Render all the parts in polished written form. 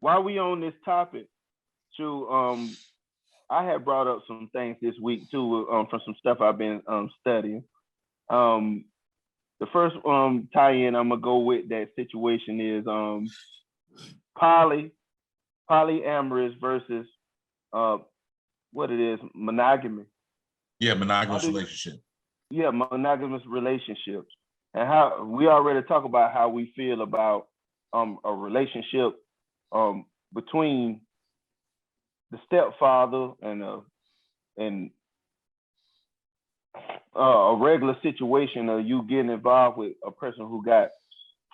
while we on this topic, I had brought up some things this week too, from some stuff I've been studying. The first tie-in I'm gonna go with that situation is polyamorous versus what it is, monogamy. Yeah, monogamous relationship. Yeah, monogamous relationships, and how we already talk about how we feel about a relationship between the stepfather and a regular situation of you getting involved with a person who got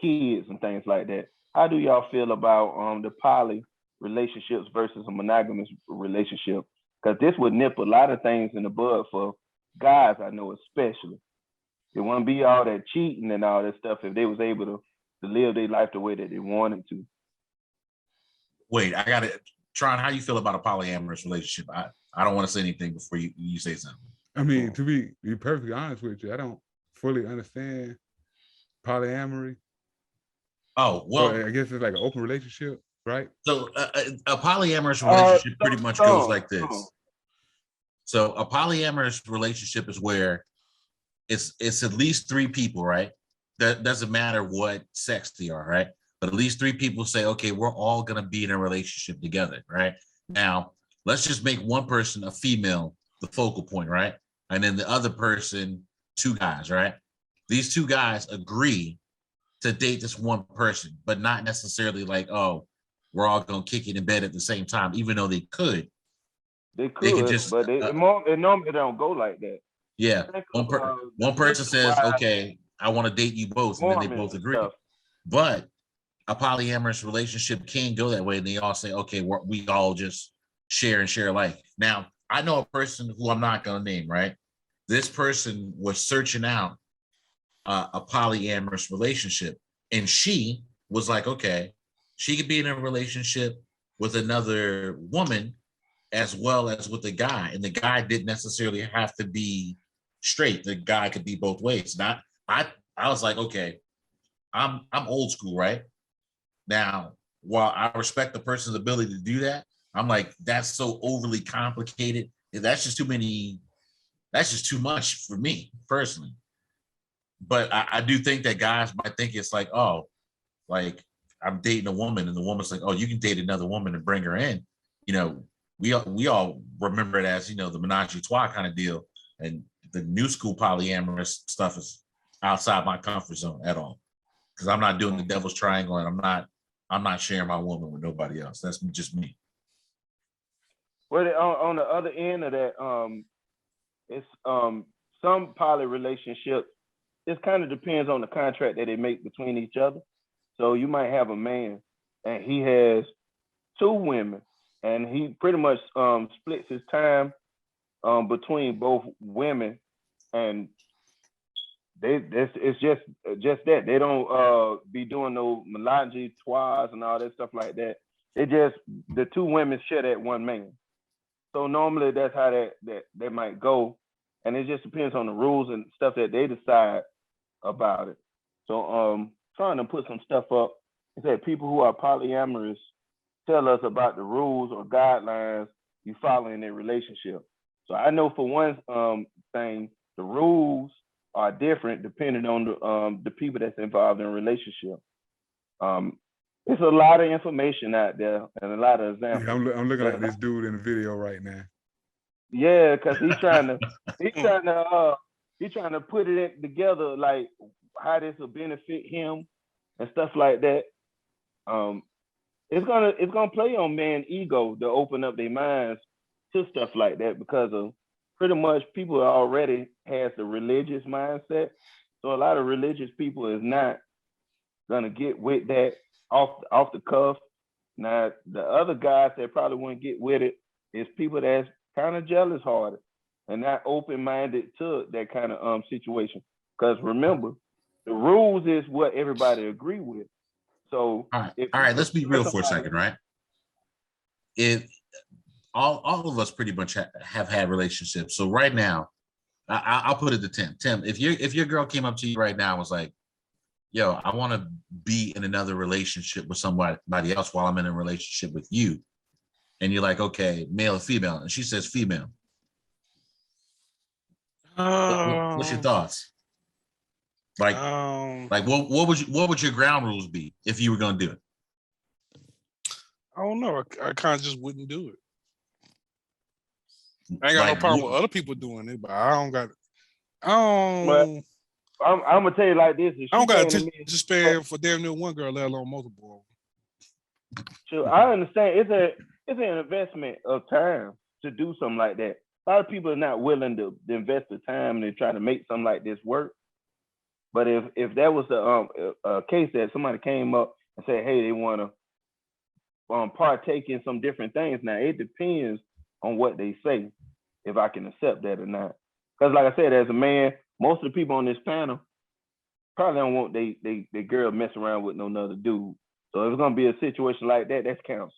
kids and things like that. How do y'all feel about the poly relationships versus a monogamous relationship? Because this would nip a lot of things in the bud for guys, I know especially. It wouldn't be all that cheating and all that stuff if they was able to live their life the way that they wanted to. Wait, I got it. Tron, how you feel about a polyamorous relationship? I don't want to say anything before you say something. I mean, to be perfectly honest with you, I don't fully understand polyamory. Oh, well, I guess it's like an open relationship, right? So a polyamorous relationship pretty much goes like this. So a polyamorous relationship is where it's at least 3 people, right? That doesn't matter what sex they are, right? But at least 3 people say, okay, we're all going to be in a relationship together, right? Now, let's just make one person, a female, the focal point, right? And then the other person, 2 guys, right? These 2 guys agree to date this one person, but not necessarily like, oh, we're all going to kick it in bed at the same time, even though they could. They could just, but it normally don't go like that. Yeah, one person says, okay, I want to date you both, and then they both agree. But a polyamorous relationship can go that way, and they all say, okay, we all just share and share alike. Now, I know a person who I'm not going to name, right? This person was searching out a polyamorous relationship, and she was like, okay, she could be in a relationship with another woman as well as with a guy, and the guy didn't necessarily have to be straight. The guy could be both ways. Now, I was like, okay, I'm old school, right? Now, while I respect the person's ability to do that, I'm like, that's so overly complicated. That's just too many. That's just too much for me personally. But I do think that guys might think it's like, oh, like I'm dating a woman, and the woman's like, oh, you can date another woman and bring her in. You know, we all remember it as, you know, the menage a trois kind of deal. And the new school polyamorous stuff is outside my comfort zone at all. Because I'm not doing the devil's triangle, and I'm not sharing my woman with nobody else. That's just me. Well, on the other end of that, it's some poly relationships. It kind of depends on the contract that they make between each other. So you might have a man and he has 2 women, and he pretty much splits his time between both women, and it's just that they don't be doing no menage a trois and all that stuff like that. It just the 2 women share that one man. So normally that's how that might go, and it just depends on the rules and stuff that they decide about it. So trying to put some stuff up. It said people who are polyamorous tell us about the rules or guidelines you follow in a relationship. So I know for one thing, the rules are different depending on the people that's involved in a relationship. It's a lot of information out there and a lot of examples. Yeah, I'm looking at this dude in the video right now. Yeah, because he's trying to put it together, like how this will benefit him and stuff like that. It's gonna play on man's ego to open up their minds to stuff like that, because of pretty much people already has the religious mindset. So a lot of religious people is not gonna get with that off the cuff. Now the other guys that probably wouldn't get with it is people that's kind of jealous hearted and not open minded to that kind of situation. Because remember, the rules is what everybody agree with. So all right, let's be real for a second, right? If all of us pretty much have had relationships. So right now, I'll put it to Tim. Tim, if your girl came up to you right now and was like, yo, I want to be in another relationship with somebody else while I'm in a relationship with you. And you're like, okay, male or female? And she says female. What's your thoughts? Like what would your ground rules be if you were gonna do it? I don't know. I kind of just wouldn't do it. I ain't got no problem with other people doing it, but I don't got. I'm gonna tell you like this: I don't got attention span for damn near one girl, let alone multiple. Sure, I understand. It's an investment of time to do something like that. A lot of people are not willing to invest the time and they try to make something like this work. But if that was a case that somebody came up and said, hey, they want to partake in some different things. Now it depends on what they say, if I can accept that or not. Because like I said, as a man, most of the people on this panel probably don't want they girl messing around with no other dude. So if it's gonna be a situation like that, that's canceled.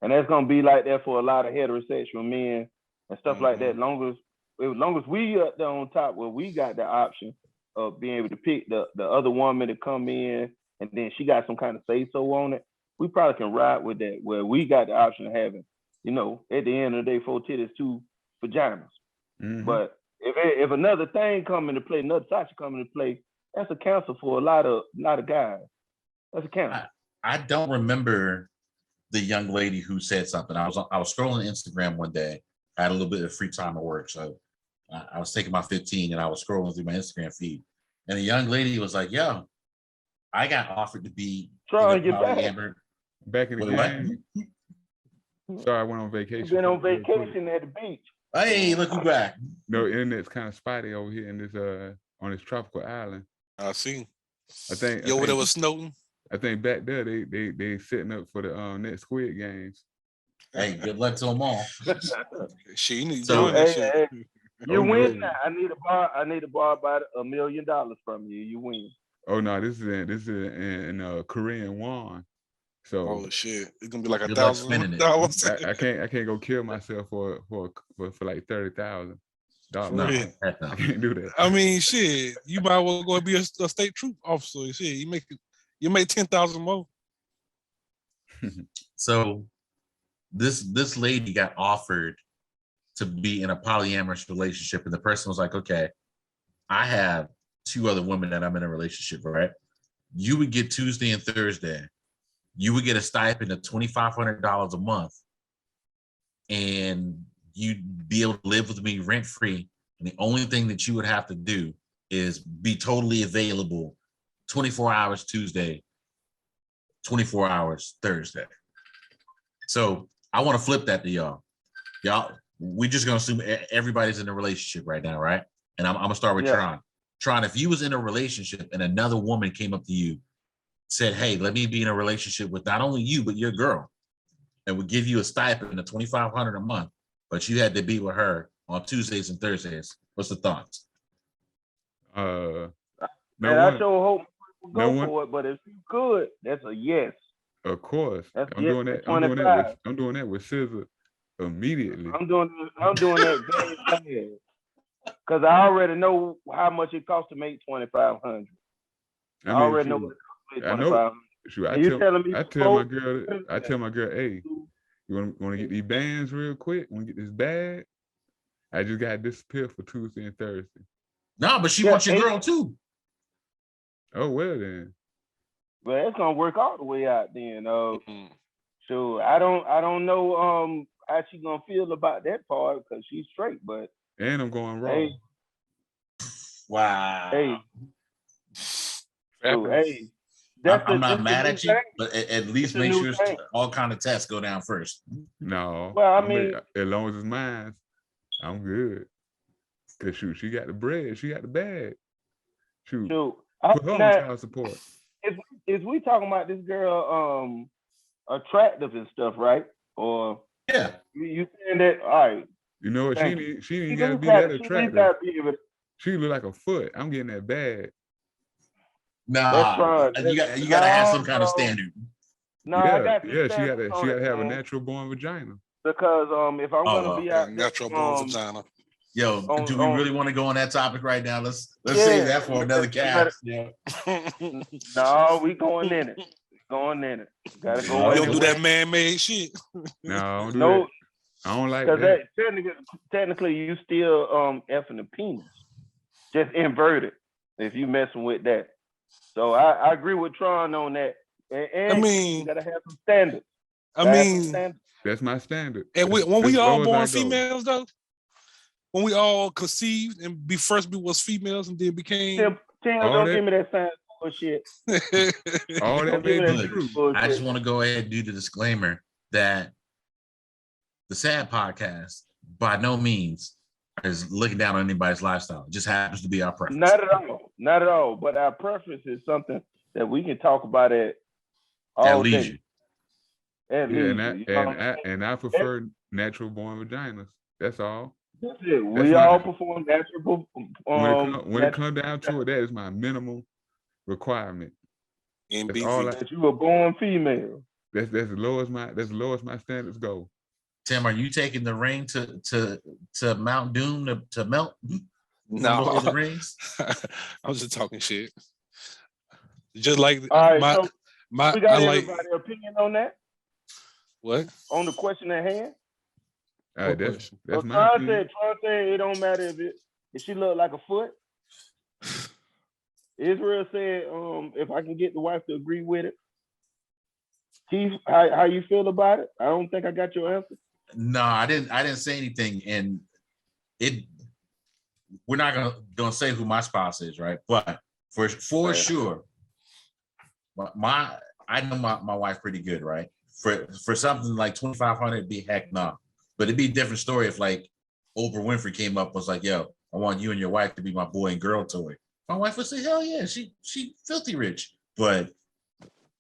And that's gonna be like that for a lot of heterosexual men and stuff like that. As long as we up there on top where we got the option of being able to pick the other woman to come in and then she got some kind of say-so on it, we probably can ride with that, where we got the option of having, at the end of the day, 4 titties, 2 vaginas. But if another thing come into play, another topic come into play, that's a cancel for a lot of guys. That's a cancel. I don't remember the young lady who said something. I was scrolling Instagram one day. I had a little bit of free time at work, so I was taking my 15 and I was scrolling through my Instagram feed, and a young lady was like, "Yo, I got offered to be polyamorous." Back in the game. Sorry, I went on vacation. You've been on vacation at the beach. Hey, look who back. No, internet's kind of spotty over here in this on this tropical island. I see. I think there was Snowden. I think back there they setting up for the next Squid Games. Hey, good luck to them all. She needs to join that shit. You win now. I need to borrow about $1 million from you. You win. Oh no, this is in Korean won. So oh shit, it's gonna be like $1,000. I can't go kill myself for like $30,000. No, I can't do that. I mean, shit, you might well go and be a state troop officer. Shit, you make 10,000 more. So this lady got offered to be in a polyamorous relationship, and the person was like, okay, I have 2 other women that I'm in a relationship, right? You would get Tuesday and Thursday. You would get a stipend of $2,500 a month, and you'd be able to live with me rent free. And the only thing that you would have to do is be totally available 24 hours Tuesday, 24 hours Thursday. So I want to flip that to y'all. We're just going to assume everybody's in a relationship right now, right? And I'm going to start with Tron. Tron, if you was in a relationship and another woman came up to you, said, hey, let me be in a relationship with not only you, but your girl, and would give you a stipend of $2,500 a month, but you had to be with her on Tuesdays and Thursdays. What's the thoughts? I sure hope people go for it, but if you could, that's a yes. Of course. I'm doing that with Scissor immediately. I'm doing that very fast. Because I already know how much it costs to make $2,500. I already know what it costs to make $2,500. Sure, I tell my girl, hey, you want to get these bands real quick? Want to get this bag? I just got to disappear for Tuesday and Thursday. No, but she wants your girl too. Oh, well then. Well, it's gonna work all the way out then. So I don't know how she gonna feel about that part because she's straight, but and I'm going wrong. Hey. Wow. Hey. So, hey. I'm not mad at you, but at least make sure all kind of tests go down first. No. Well, I mean, as long as it's mine, I'm good. Cause shoot, she got the bread, she got the bag. Shoot, put her on child support. Is we talking about this girl attractive and stuff, right? Or you saying that? All right. You know what? She didn't gotta be that attractive. She look like a foot. I'm getting that bag. Nah, you gotta have some kind of standard. No, I got she gotta have a natural born vagina. Because if I'm gonna be out natural born vagina. Yo, do we really want to go on that topic right now? Let's save that for another cast. Yeah. No, we going in it. Going in it. Gotta go. You don't do that man-made shit. No, that. I don't like that. Because technically, you still effing the penis, just inverted. If you messing with that, so I agree with Tron on that. And you gotta have some standards. That's my standard. And when we all born females, though, when we all conceived and first was females and then became. Don't give me that sign bullshit. All that may be true. I just want to go ahead and do the disclaimer that the S.A.D podcast by no means is looking down on anybody's lifestyle. It just happens to be our preference. Not at all. But our preference is something that we can talk about at leisure. And I prefer natural born vaginas. That's all. That's it. We all perform natural. When it comes down to it, that is my minimal requirement. That you were born female. That's the lowest my standards go. Tim, are you taking the ring to Mount Doom to melt? No, the rings. I'm just talking shit. Just like we got everybody's opinion on that. What? On the question at hand. All right, that's my opinion. Tron said it don't matter if she look like a foot. Israel said, if I can get the wife to agree with it. Keith, how you feel about it? I don't think I got your answer. No, I didn't say anything, and we're not gonna say who my spouse is, right? But for sure, I know my wife pretty good, right? For something like 2,500, it'd be heck no. But it'd be a different story if like Oprah Winfrey came up and was like, "Yo, I want you and your wife to be my boy and girl toy." My wife would say, "Hell yeah, she filthy rich." But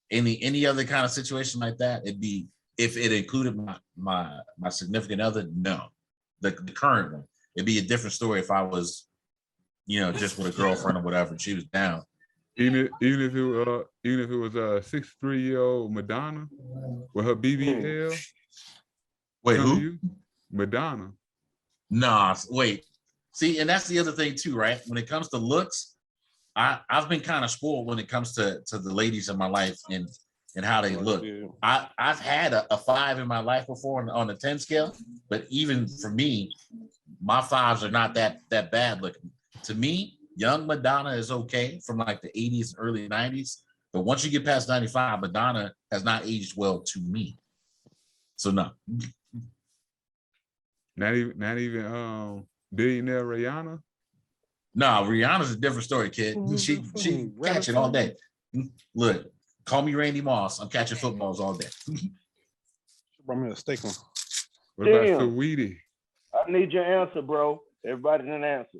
any other kind of situation like that, it'd be. If it included my significant other, no, the current one, it'd be a different story if I was, just with a girlfriend or whatever, and she was down. Even if it was a 63-year-old Madonna with her BBL. Wait, who? Madonna. Nah, wait. See, and that's the other thing too, right? When it comes to looks, I've been kind of spoiled when it comes to the ladies in my life and how they look. I've had a 5 in my life before on the 10 scale, but even for me, my 5s are not that bad looking. To me, young Madonna is okay from like the 80s, early 90s, but once you get past 95, Madonna has not aged well to me. So no. Not even billionaire Rihanna? No, Rihanna's a different story, kid. She catching all day. Look. Call me Randy Moss. I'm catching footballs all day. Brought me a steak one. What about Sweetie? I need your answer, bro. Everybody didn't answer.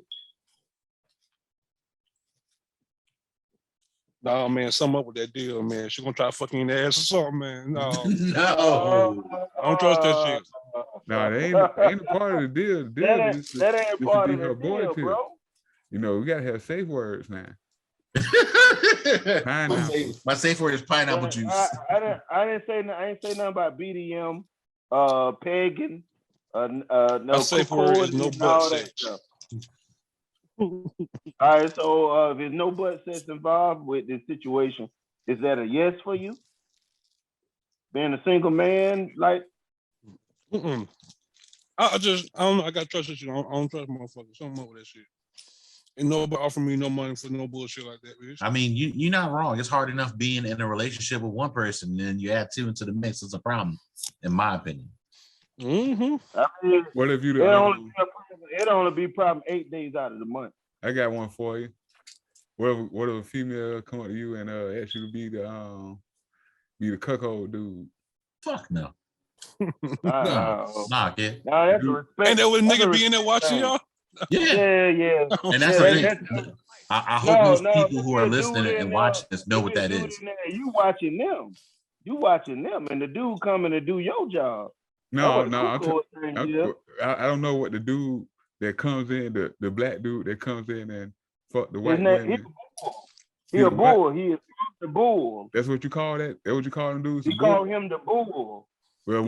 No, man, sum up with that deal, man. She gonna try fucking the ass or something, man. No. No. I don't trust that shit. No, that ain't a part of the deal. That ain't part of the deal, bro. We gotta have safe words now. My safe word is pineapple juice. I ain't say nothing about BDM, pagan, no safe word is no butt sex. All right, so if there's no butt sex involved with this situation, is that a yes for you? Being a single man, like. I don't know. I got trust issues. I don't trust motherfuckers. Something up with that shit. And nobody offer me no money for no bullshit like that, bitch. I mean, you're not wrong. It's hard enough being in a relationship with one person, and then you add 2 into the mix. It's a problem, in my opinion. Mm-hmm. I mean, what if you? It only be problem 8 days out of the month. I got one for you. What if a female come up to you and ask you to be the cuckold dude? Fuck no. Nah, kid. Nah, that's a respect. And there was nigga be in there watching y'all. Yeah. And that's the thing. I hope most people who are listening and watching this know what that is. You watching them, and the dude coming to do your job. No, I don't know what the dude that comes in, the black dude that comes in and fuck the white women. He a bull. He is the bull. That's what you call that? That's what you call them dudes? You call him the bull. Well,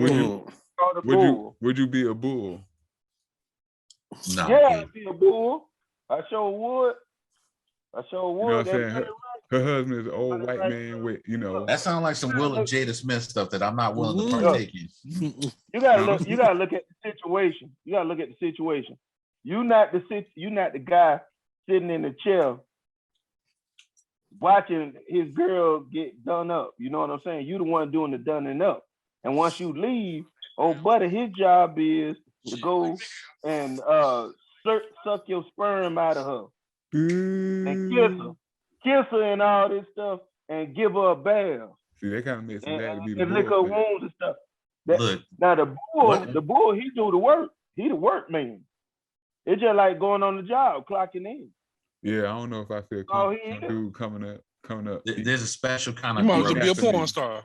would you be a bull? No. Yeah, I'd be a bull. I sure would. You know what I'm saying? Her husband is an old white man with, you know. That sounds like some Will and Jada Smith stuff that I'm not willing to partake in. You gotta look at the situation. You gotta look at the situation. You not the guy sitting in the chair watching his girl get done up. You know what I'm saying? You the one doing the donning up. And once you leave, old buddy, his job is to go and suck your sperm out of her and kiss her and all this stuff and give her a bath. See, they kind of makes some to be the and lick her wounds and stuff. Look, now the bull, he do the work. He the work man. It's just like going on the job, clocking in. Yeah, I don't know if I feel comfortable. Some dude coming up. There's a special kind of. You might be a porn star.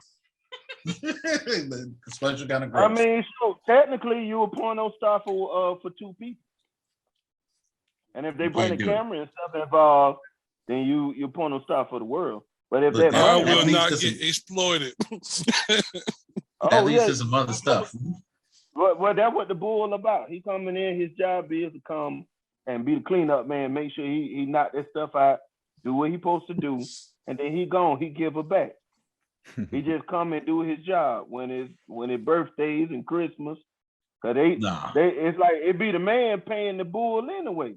Special kind of. Gross. I mean, so technically, you a porno star for 2 people. And if they bring the camera and stuff involved, then you're porno star for the world. But if that I will not get exploited. That leads to some other stuff. Well, that's what the bull about. He coming in, his job is to come and be the cleanup man, make sure he knock that stuff out, do what he supposed to do, and then he gone, he give her back. He just come and do his job when it's birthdays and Christmas. Cause it's like it be the man paying the bull anyway.